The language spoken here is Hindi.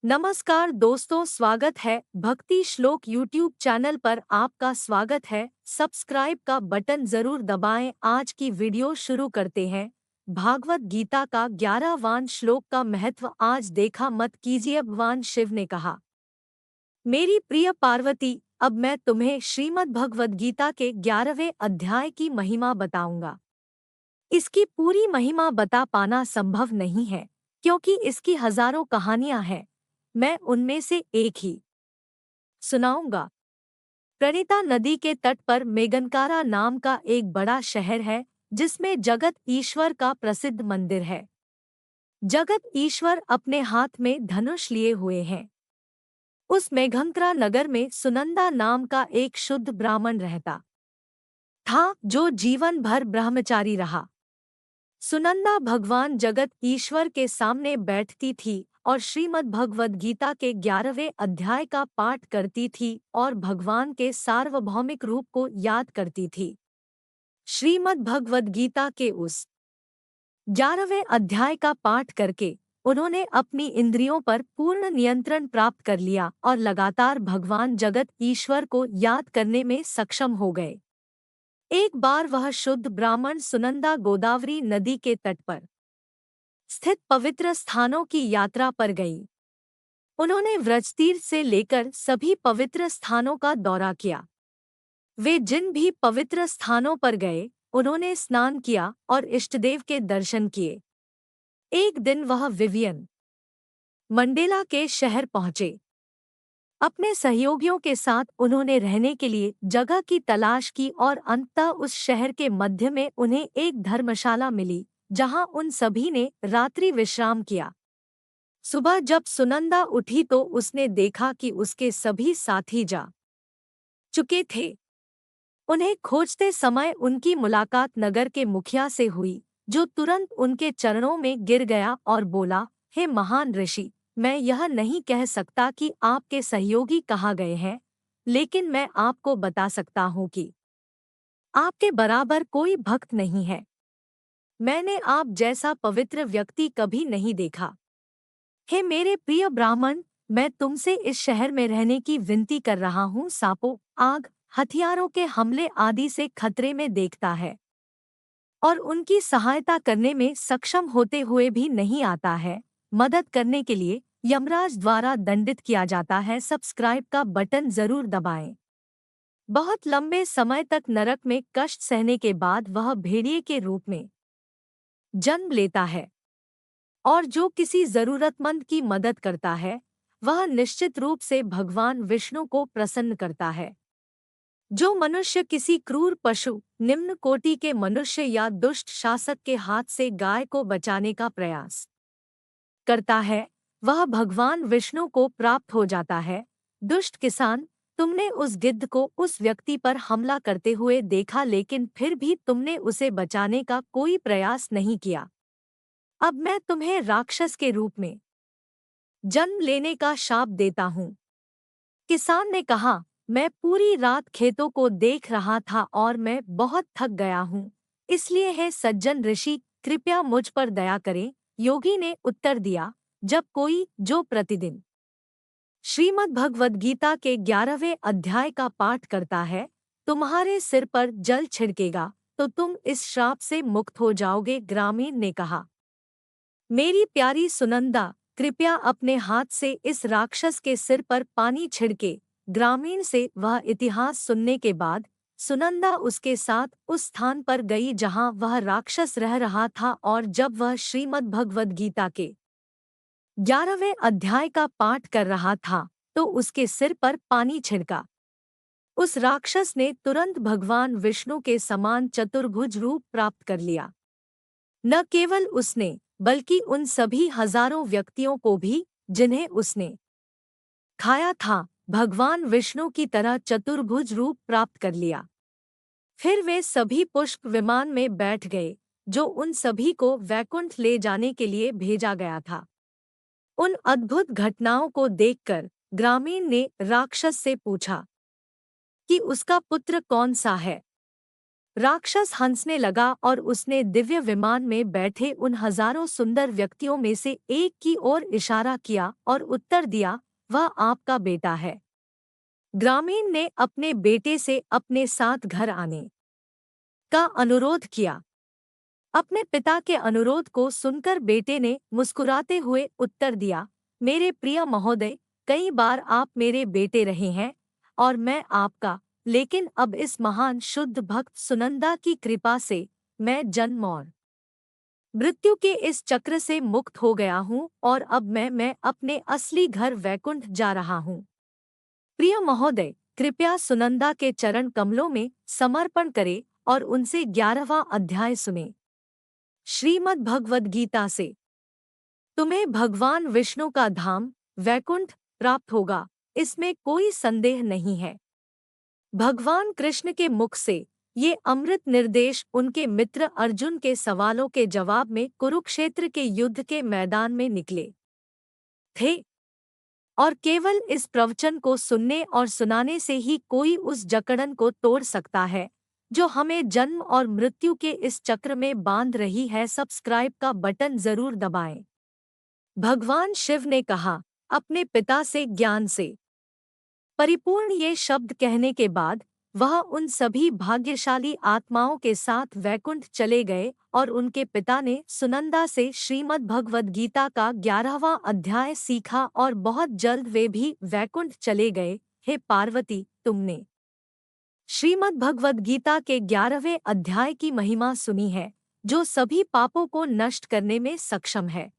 नमस्कार दोस्तों, स्वागत है भक्ति श्लोक यूट्यूब चैनल पर। आपका स्वागत है। सब्सक्राइब का बटन जरूर दबाएं। आज की वीडियो शुरू करते हैं। भागवत गीता का 11वां श्लोक का महत्व आज देखा मत कीजिए। भगवान शिव ने कहा, मेरी प्रिय पार्वती, अब मैं तुम्हें श्रीमद् भगवद गीता के 11वें अध्याय की महिमा बताऊंगा। इसकी पूरी महिमा बता पाना संभव नहीं है, क्योंकि इसकी हजारों कहानियां हैं। मैं उनमें से एक ही सुनाऊंगा। प्रणीता नदी के तट पर मेगनकारा नाम का एक बड़ा शहर है, जिसमें जगत ईश्वर का प्रसिद्ध मंदिर है। जगत ईश्वर अपने हाथ में धनुष लिए हुए हैं। उस मेघंकरा नगर में सुनंदा नाम का एक शुद्ध ब्राह्मण रहता था, जो जीवन भर ब्रह्मचारी रहा। सुनंदा भगवान जगत ईश्वर के सामने बैठती थी और श्रीमद् भगवद गीता के 11वें अध्याय का पाठ करती थी और भगवान के सार्वभौमिक रूप को याद करती थी। श्रीमद् भगवद गीता के उस 11वें अध्याय का पाठ करके उन्होंने अपनी इंद्रियों पर पूर्ण नियंत्रण प्राप्त कर लिया और लगातार भगवान जगत ईश्वर को याद करने में सक्षम हो गए। एक बार वह शुद्ध ब्राह्मण सुनंदा गोदावरी नदी के तट पर स्थित पवित्र स्थानों की यात्रा पर गई। उन्होंने व्रजतीर्थ से लेकर सभी पवित्र स्थानों का दौरा किया। वे जिन भी पवित्र स्थानों पर गए, उन्होंने स्नान किया और इष्टदेव के दर्शन किए। एक दिन वह विवियन मंडेला के शहर पहुंचे। अपने सहयोगियों के साथ उन्होंने रहने के लिए जगह की तलाश की और अंततः उस शहर के मध्य में उन्हें एक धर्मशाला मिली, जहां उन सभी ने रात्रि विश्राम किया। सुबह जब सुनंदा उठी तो उसने देखा कि उसके सभी साथी जा चुके थे। उन्हें खोजते समय उनकी मुलाकात नगर के मुखिया से हुई, जो तुरंत उनके चरणों में गिर गया और बोला, हे महान ऋषि, मैं यह नहीं कह सकता कि आपके सहयोगी कहाँ गए हैं, लेकिन मैं आपको बता सकता हूँ कि आपके बराबर कोई भक्त नहीं है। मैंने आप जैसा पवित्र व्यक्ति कभी नहीं देखा। हे मेरे प्रिय ब्राह्मण, मैं तुमसे इस शहर में रहने की विनती कर रहा हूँ। सांपों, आग, हथियारों के हमले आदि से खतरे में देखता है और उनकी सहायता करने में सक्षम होते हुए भी नहीं आता है। मदद करने के लिए यमराज द्वारा दंडित किया जाता है। सब्सक्राइब का बटन जरूर दबाएं। बहुत लंबे समय तक नरक में कष्ट सहने के बाद वह भेड़िए के रूप में जन्म लेता है, और जो किसी जरूरतमंद की मदद करता है, वह निश्चित रूप से भगवान विष्णु को प्रसन्न करता है। जो मनुष्य किसी क्रूर पशु, निम्न कोटि के मनुष्य या दुष्ट शासक के हाथ से गाय को बचाने का प्रयास करता है, वह भगवान विष्णु को प्राप्त हो जाता है। दुष्ट किसान, तुमने उस गिद्ध को उस व्यक्ति पर हमला करते हुए देखा, लेकिन फिर भी तुमने उसे बचाने का कोई प्रयास नहीं किया। अब मैं तुम्हें राक्षस के रूप में जन्म लेने का शाप देता हूँ। किसान ने कहा, मैं पूरी रात खेतों को देख रहा था और मैं बहुत थक गया हूँ, इसलिए हे सज्जन ऋषि, कृपया मुझ पर दया करें। योगी ने उत्तर दिया, जब कोई जो प्रतिदिन श्रीमद् भगवद गीता के 11वें अध्याय का पाठ करता है, तुम्हारे सिर पर जल छिड़केगा तो तुम इस श्राप से मुक्त हो जाओगे। ग्रामीण ने कहा, मेरी प्यारी सुनंदा, कृपया अपने हाथ से इस राक्षस के सिर पर पानी छिड़के। ग्रामीण से वह इतिहास सुनने के बाद सुनंदा उसके साथ उस स्थान पर गई जहां वह राक्षस रह रहा था, और जब वह श्रीमद् भगवद गीता के 11वें अध्याय का पाठ कर रहा था तो उसके सिर पर पानी छिड़का। उस राक्षस ने तुरंत भगवान विष्णु के समान चतुर्भुज रूप प्राप्त कर लिया। न केवल उसने, बल्कि उन सभी हजारों व्यक्तियों को भी जिन्हें उसने खाया था, भगवान विष्णु की तरह चतुर्भुज रूप प्राप्त कर लिया। फिर वे सभी पुष्प विमान में बैठ गए, जो उन सभी को वैकुंठ ले जाने के लिए भेजा गया था। उन अद्भुत घटनाओं को देखकर ग्रामीण ने राक्षस से पूछा कि उसका पुत्र कौन सा है। राक्षस हंसने लगा और उसने दिव्य विमान में बैठे उन हजारों सुंदर व्यक्तियों में से एक की ओर इशारा किया और उत्तर दिया, वह आपका बेटा है। ग्रामीण ने अपने बेटे से अपने साथ घर आने का अनुरोध किया। अपने पिता के अनुरोध को सुनकर बेटे ने मुस्कुराते हुए उत्तर दिया, मेरे प्रिय महोदय, कई बार आप मेरे बेटे रहे हैं और मैं आपका, लेकिन अब इस महान शुद्ध भक्त सुनंदा की कृपा से मैं जन्म और मृत्यु के इस चक्र से मुक्त हो गया हूँ और अब मैं अपने असली घर वैकुंठ जा रहा हूँ। प्रिय महोदय, कृपया सुनंदा के चरण कमलों में समर्पण करें और उनसे 11वां अध्याय सुने। श्रीमद् भगवद गीता से तुम्हें भगवान विष्णु का धाम वैकुंठ प्राप्त होगा, इसमें कोई संदेह नहीं है। भगवान कृष्ण के मुख से ये अमृत निर्देश उनके मित्र अर्जुन के सवालों के जवाब में कुरुक्षेत्र के युद्ध के मैदान में निकले थे और केवल इस प्रवचन को सुनने और सुनाने से ही कोई उस जकड़न को तोड़ सकता है जो हमें जन्म और मृत्यु के इस चक्र में बांध रही है। सब्सक्राइब का बटन जरूर दबाएं। भगवान शिव ने कहा, अपने पिता से ज्ञान से परिपूर्ण ये शब्द कहने के बाद वह उन सभी भाग्यशाली आत्माओं के साथ वैकुंठ चले गए और उनके पिता ने सुनंदा से श्रीमद् भगवद गीता का 11वां अध्याय सीखा और बहुत जल्द वे भी वैकुंठ चले गए। हे पार्वती, तुमने श्रीमद् भगवद गीता के 11वें अध्याय की महिमा सुनी है, जो सभी पापों को नष्ट करने में सक्षम है।